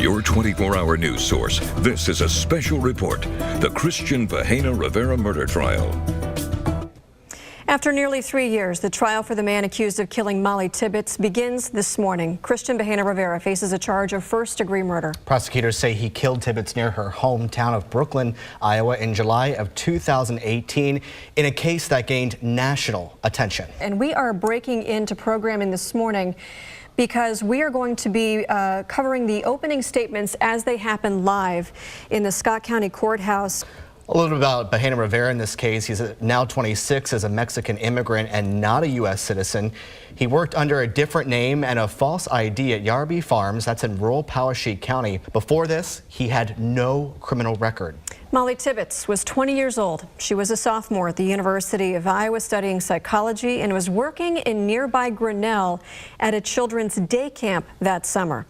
your 24-hour news source, this is a special report, the Cristhian Bahena Rivera murder trial. After nearly 3 years, the trial for the man accused of killing Molly Tibbetts begins this morning. Cristhian Bahena Rivera faces a charge of first-degree murder. Prosecutors say he killed Tibbetts near her hometown of Brooklyn, Iowa in July of 2018 in a case that gained national attention. And we are breaking into programming this morning because we are going to be covering the opening statements as they happen live in the Scott County Courthouse. A little bit about Bahena Rivera in this case. He's now 26, as a Mexican immigrant and not a U.S. citizen. He worked under a different name and a false ID at Yarby Farms, that's in rural Poweshiek County. Before this, he had no criminal record. Molly Tibbetts was 20 years old. She was a sophomore at the University of Iowa studying psychology and was working in nearby Grinnell at a children's day camp that summer.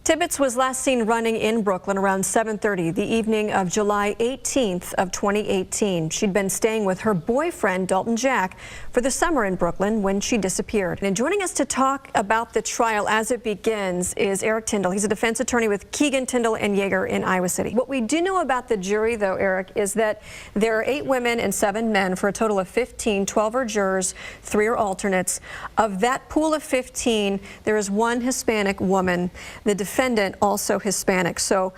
Tibbetts was last seen running in Brooklyn around 7:30 the evening of July 18th of 2018. She'd been staying with her boyfriend, Dalton Jack, for the summer in Brooklyn when she disappeared. And joining us to talk about the trial as it begins is Eric Tyndall. He's a defense attorney with Keegan, Tyndall, and Yeager in Iowa City. What we do know about the jury, though, Eric, is that there are 8 women and 7 men for a total of 15. 12 are jurors, 3 are alternates. Of that pool of 15, there is 1 Hispanic woman. The defendant also Hispanic. So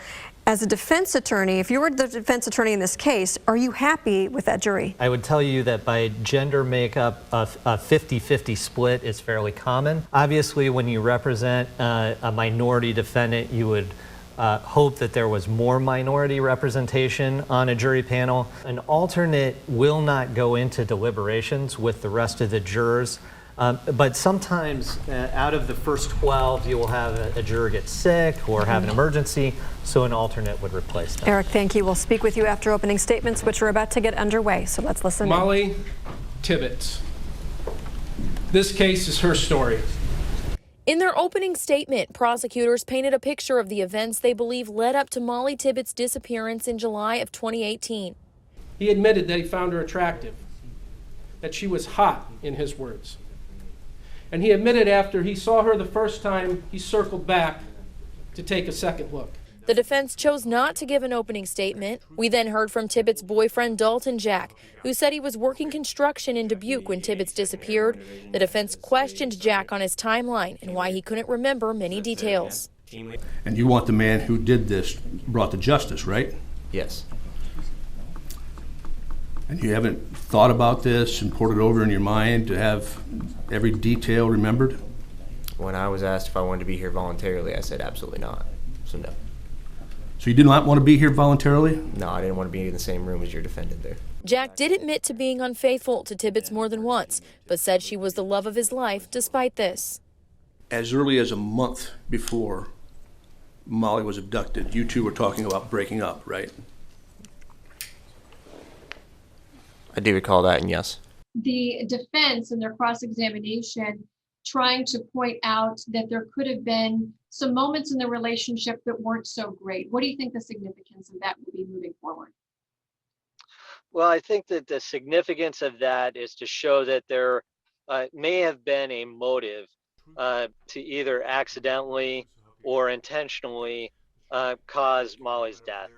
as a defense attorney, if you were the defense attorney in this case, are you happy with that jury? I would tell you that by gender makeup, a 50-50 split is fairly common. Obviously, when you represent a minority defendant, you would hope that there was more minority representation on a jury panel. An alternate will not go into deliberations with the rest of the jurors. But sometimes out of the first 12, you will have a juror get sick or have an emergency, so an alternate would replace them. Eric, thank you. We'll speak with you after opening statements, which are about to get underway. So let's listen. Molly Tibbetts. This case is her story. In their opening statement, prosecutors painted a picture of the events they believe led up to Molly Tibbetts' disappearance in July of 2018. He admitted that he found her attractive, that she was hot, in his words. And he admitted after he saw her the first time, he circled back to take a second look. The defense chose not to give an opening statement. We then heard from Tibbetts' boyfriend, Dalton Jack, who said he was working construction in Dubuque when Tibbetts disappeared. The defense questioned Jack on his timeline and why he couldn't remember many details. And you want the man who did this brought to justice, right? Yes. And you haven't thought about this and poured it over in your mind to have every detail remembered? When I was asked if I wanted to be here voluntarily, I said absolutely not. So no. So you did not want to be here voluntarily? No, I didn't want to be in the same room as your defendant there. Jack did admit to being unfaithful to Tibbetts more than once, but said she was the love of his life despite this. As early as a month before Molly was abducted, you two were talking about breaking up, right? I do recall that, and yes. The defense in their cross-examination trying to point out that there could have been some moments in the relationship that weren't so great. What do you think the significance of that would be moving forward? Well, I think that the significance of that is to show that there may have been a motive to either accidentally or intentionally cause Molly's death.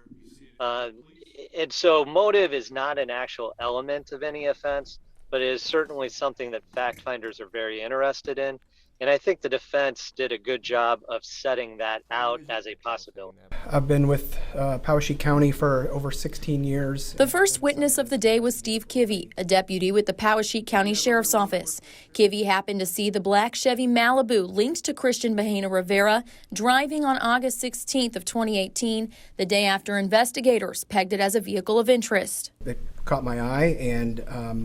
And so motive is not an actual element of any offense, but it is certainly something that fact finders are very interested in. And I think the defense did a good job of setting that out as a possibility. I've been with Poweshiek County for over 16 years. The first witness of the day was Steve Kivy, a deputy with the Poweshiek County Sheriff's Office. Kivy happened to see the black Chevy Malibu linked to Cristhian Bahena Rivera driving on August 16th of 2018, the day after investigators pegged it as a vehicle of interest. It caught my eye, and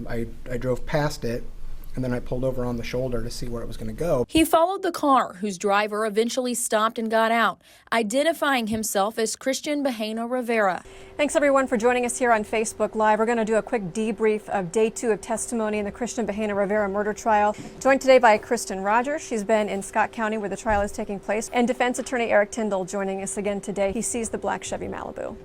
I drove past it. And then I pulled over on the shoulder to see where it was going to go. He followed the car, whose driver eventually stopped and got out, identifying himself as Cristhian Bahena Rivera. Thanks, everyone, for joining us here on Facebook Live. We're going to do a quick debrief of day 2 of testimony in the Cristhian Bahena Rivera murder trial. Joined today by Kristen Rogers. She's been in Scott County where the trial is taking place. And defense attorney Eric Tyndall joining us again today. He sees the black Chevy Malibu.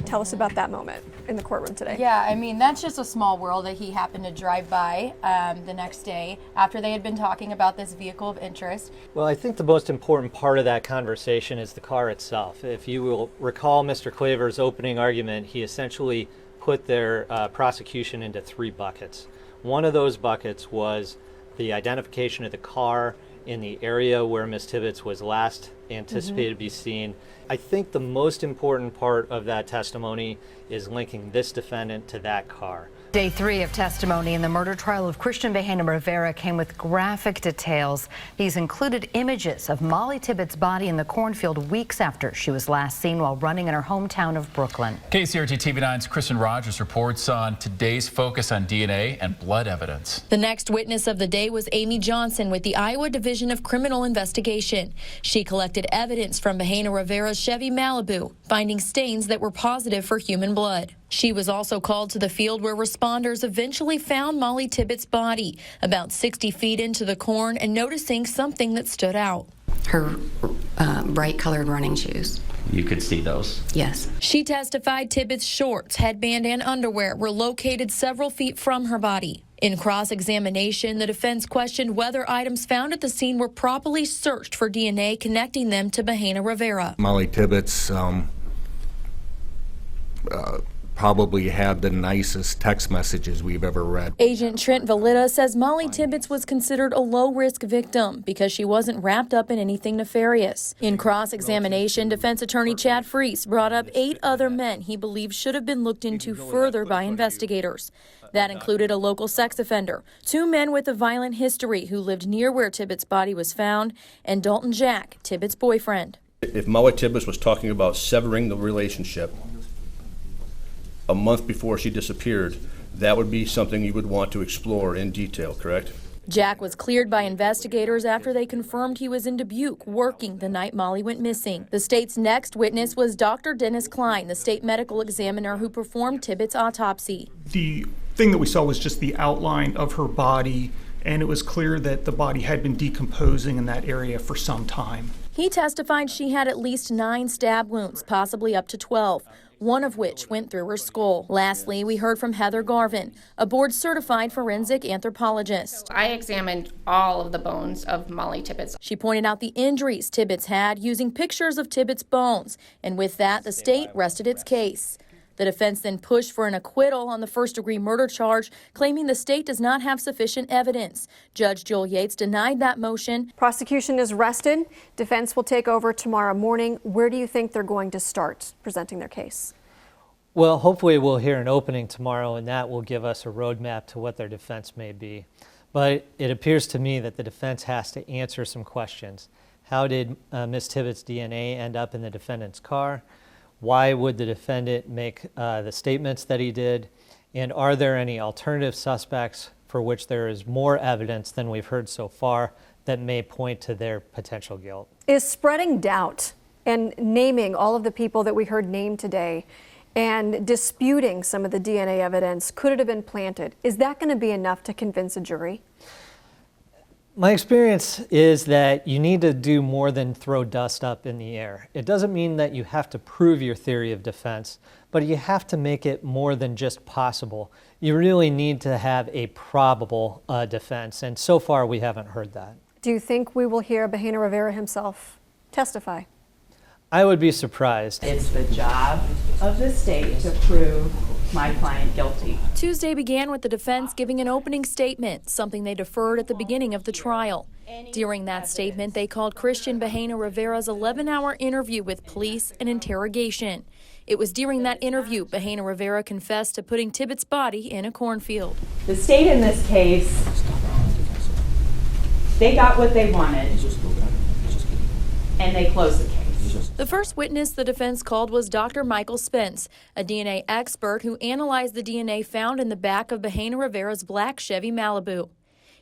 Tell us about that moment in the courtroom today. Yeah, I mean, that's just a small world that he happened to drive by the next day after they had been talking about this vehicle of interest. Well, I think the most important part of that conversation is the car itself. If you will recall Mr. Claver's opening argument, he essentially put their prosecution into 3 buckets. One of those buckets was the identification of the car in the area where Ms. Tibbetts was last anticipated to be seen. I think the most important part of that testimony is linking this defendant to that car. Day 3 of testimony in the murder trial of Cristhian Bahena Rivera came with graphic details. These included images of Molly Tibbetts' body in the cornfield weeks after she was last seen while running in her hometown of Brooklyn. KCRT TV9's Kristen Rogers reports on today's focus on DNA and blood evidence. The next witness of the day was Amy Johnson with the Iowa Division of Criminal Investigation. She collected evidence from Bahena Rivera's Chevy Malibu, finding stains that were positive for human blood. She was also called to the field where responders eventually found Molly Tibbetts' body about 60 feet into the corn and noticing something that stood out. Her bright colored running shoes. You could see those? Yes. She testified Tibbetts' shorts, headband, and underwear were located several feet from her body. In cross-examination, the defense questioned whether items found at the scene were properly searched for DNA connecting them to Bahena Rivera. Molly Tibbetts probably had the nicest text messages we've ever read. Agent Trent Valita says Molly Tibbetts was considered a low-risk victim because she wasn't wrapped up in anything nefarious. In cross-examination, defense attorney Chad Freese brought up 8 other men he believes should have been looked into further by investigators. That included a local sex offender, 2 men with a violent history who lived near where Tibbetts' body was found, and Dalton Jack, Tibbetts' boyfriend. If Molly Tibbetts was talking about severing the relationship a month before she disappeared, that would be something you would want to explore in detail, correct? Jack was cleared by investigators after they confirmed he was in Dubuque working the night Molly went missing. The state's next witness was Dr. Dennis Klein, the state medical examiner who performed Tibbetts' autopsy. The thing that we saw was just the outline of her body, and it was clear that the body had been decomposing in that area for some time. He testified she had at least 9 stab wounds, possibly up to 12. One of which went through her skull. Lastly, we heard from Heather Garvin, a board-certified forensic anthropologist. I examined all of the bones of Molly Tibbetts. She pointed out the injuries Tibbetts had using pictures of Tibbetts' bones, and with that, the state rested its case. The defense then pushed for an acquittal on the first-degree murder charge, claiming the state does not have sufficient evidence. Judge Joel Yates denied that motion. Prosecution is rested. Defense will take over tomorrow morning. Where do you think they're going to start presenting their case? Well, hopefully we'll hear an opening tomorrow, and that will give us a roadmap to what their defense may be. But it appears to me that the defense has to answer some questions. How did Ms. Tibbetts' DNA end up in the defendant's car? Why would the defendant make the statements that he did? And are there any alternative suspects for which there is more evidence than we've heard so far that may point to their potential guilt? Is spreading doubt and naming all of the people that we heard named today and disputing some of the DNA evidence, could it have been planted? Is that going to be enough to convince a jury? My experience is that you need to do more than throw dust up in the air. It doesn't mean that you have to prove your theory of defense, but you have to make it more than just possible. You really need to have a probable defense, and so far we haven't heard that. Do you think we will hear Bahena Rivera himself testify? I would be surprised. It's the job of the state to prove my client guilty. Tuesday began with the defense giving an opening statement, something they deferred at the beginning of the trial. During that statement, they called Cristhian Bahena Rivera's 11-hour interview with police an interrogation. It was during that interview Bahena Rivera confessed to putting Tibbetts' body in a cornfield. The state in this case, they got what they wanted, and they closed the case. The first witness the defense called was Dr. Michael Spence, a DNA expert who analyzed the DNA found in the back of Bahena Rivera's black Chevy Malibu.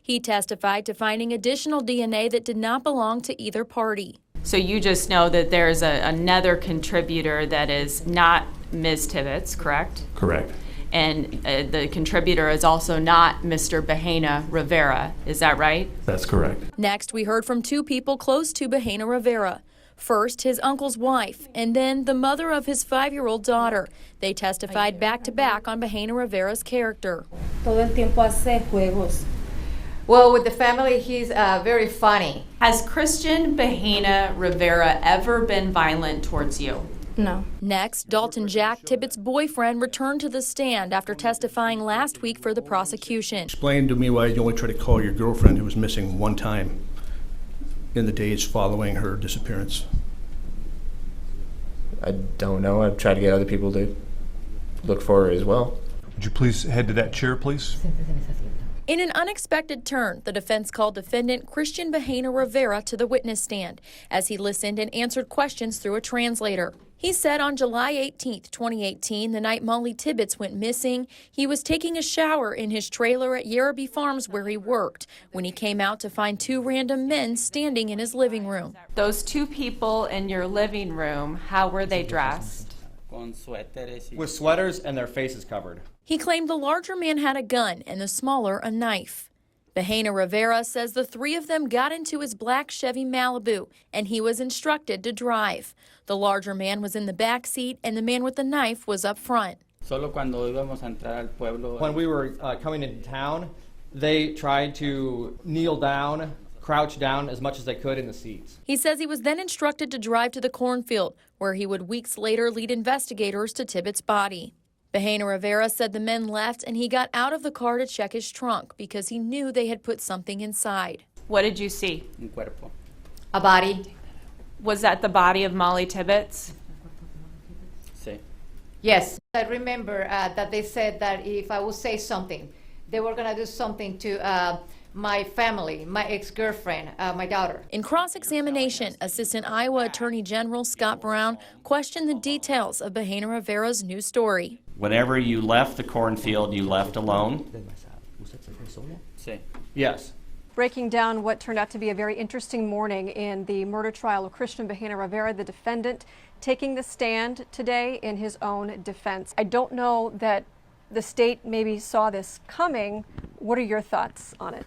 He testified to finding additional DNA that did not belong to either party. So you just know that there's another contributor that is not Ms. Tibbetts, correct? Correct. And the contributor is also not Mr. Bahena Rivera. Is that right? That's correct. Next, we heard from 2 people close to Bahena Rivera. First, his uncle's wife, and then the mother of his 5-year-old daughter. They testified back-to-back on Bahena Rivera's character. Todo el tiempo hace juegos. Well, with the family, he's very funny. Has Cristhian Bahena Rivera ever been violent towards you? No. Next, Dalton Jack, Tibbetts' boyfriend, returned to the stand after testifying last week for the prosecution. Explain to me why you only tried to call your girlfriend who was missing one time in the days following her disappearance. I don't know. I've tried to get other people to look for her as well. Would you please head to that chair, please? In an unexpected turn, the defense called defendant Cristhian Bahena Rivera to the witness stand as he listened and answered questions through a translator. He said on July 18, 2018, the night Molly Tibbetts went missing, he was taking a shower in his trailer at Yarrabee Farms where he worked when he came out to find 2 random men standing in his living room. Those 2 people in your living room, how were they dressed? With sweaters and their faces covered. He claimed the larger man had a gun and the smaller a knife. Bahena Rivera says the 3 of them got into his black Chevy Malibu and he was instructed to drive. The larger man was in the back seat and the man with the knife was up front. When we were coming into town, they tried to kneel down, crouch down as much as they could in the seats. He says he was then instructed to drive to the cornfield, where he would weeks later lead investigators to Tibbetts' body. Bahena Rivera said the men left and he got out of the car to check his trunk because he knew they had put something inside. What did you see? A body. Was that the body of Molly Tibbetts? Yes. I remember that they said that if I would say something, they were going to do something to my family, my ex-girlfriend, my daughter. In cross-examination, Assistant Iowa Attorney General Scott Brown questioned the details of Bahena Rivera's new story. Whenever you left the cornfield, you left alone? Yes. Breaking down what turned out to be a very interesting morning in the murder trial of Cristhian Bahena Rivera, the defendant taking the stand today in his own defense. I don't know that the state maybe saw this coming. What are your thoughts on it?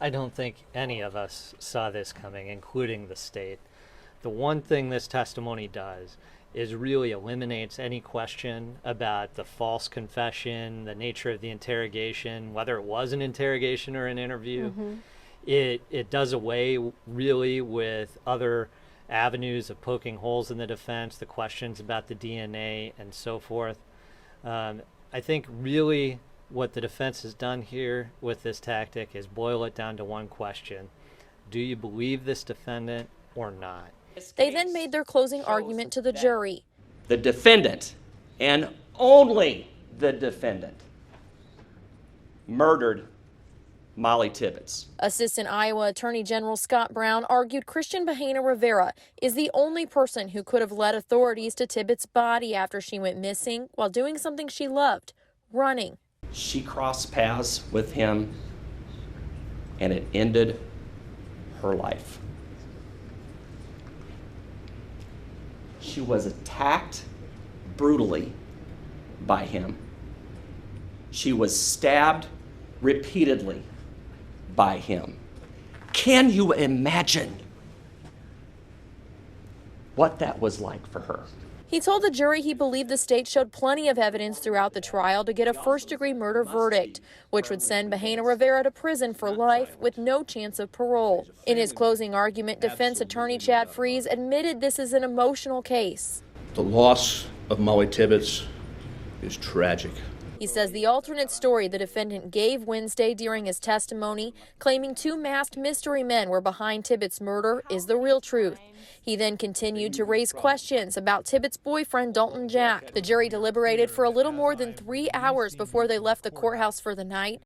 I don't think any of us saw this coming, including the state. The one thing this testimony does is really eliminates any question about the false confession, the nature of the interrogation, whether it was an interrogation or an interview. It does away really with other avenues of poking holes in the defense, the questions about the DNA and so forth. I think really what the defense has done here with this tactic is boil it down to one question. Do you believe this defendant or not? They then made their closing argument to the jury. The defendant, and only the defendant, murdered Molly Tibbetts. Assistant Iowa Attorney General Scott Brown argued Cristhian Bahena Rivera is the only person who could have led authorities to Tibbetts' body after she went missing while doing something she loved, running. She crossed paths with him, and it ended her life. She was attacked brutally by him. She was stabbed repeatedly by him. Can you imagine what that was like for her? He told the jury he believed the state showed plenty of evidence throughout the trial to get a first-degree murder verdict, which would send Bahena Rivera to prison for life with no chance of parole. In his closing argument, defense attorney Chad Freese admitted this is an emotional case. The loss of Molly Tibbetts is tragic. He says the alternate story the defendant gave Wednesday during his testimony, claiming 2 masked mystery men were behind Tibbetts' murder, is the real truth. He then continued to raise questions about Tibbetts' boyfriend, Dalton Jack. The jury deliberated for a little more than 3 hours before they left the courthouse for the night.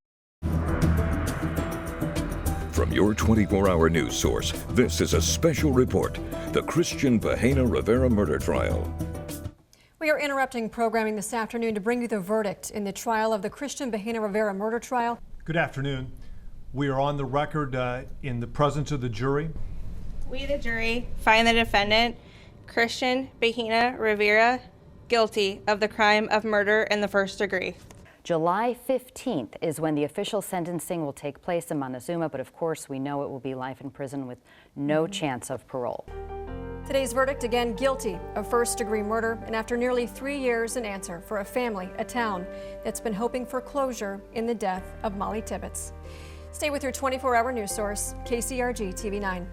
From your 24-hour news source, this is a special report, the Cristhian Bahena Rivera murder trial. We are interrupting programming this afternoon to bring you the verdict in the trial of the Cristhian Bahena Rivera murder trial. Good afternoon. We are on the record in the presence of the jury. We, the jury, find the defendant, Cristhian Bahena Rivera, guilty of the crime of murder in the first degree. July 15th is when the official sentencing will take place in Montezuma, but of course we know it will be life in prison with no chance of parole. Today's verdict, again guilty of first-degree murder, and after nearly 3 years, an answer for a family, a town that's been hoping for closure in the death of Molly Tibbetts. Stay with your 24-hour news source, KCRG TV 9.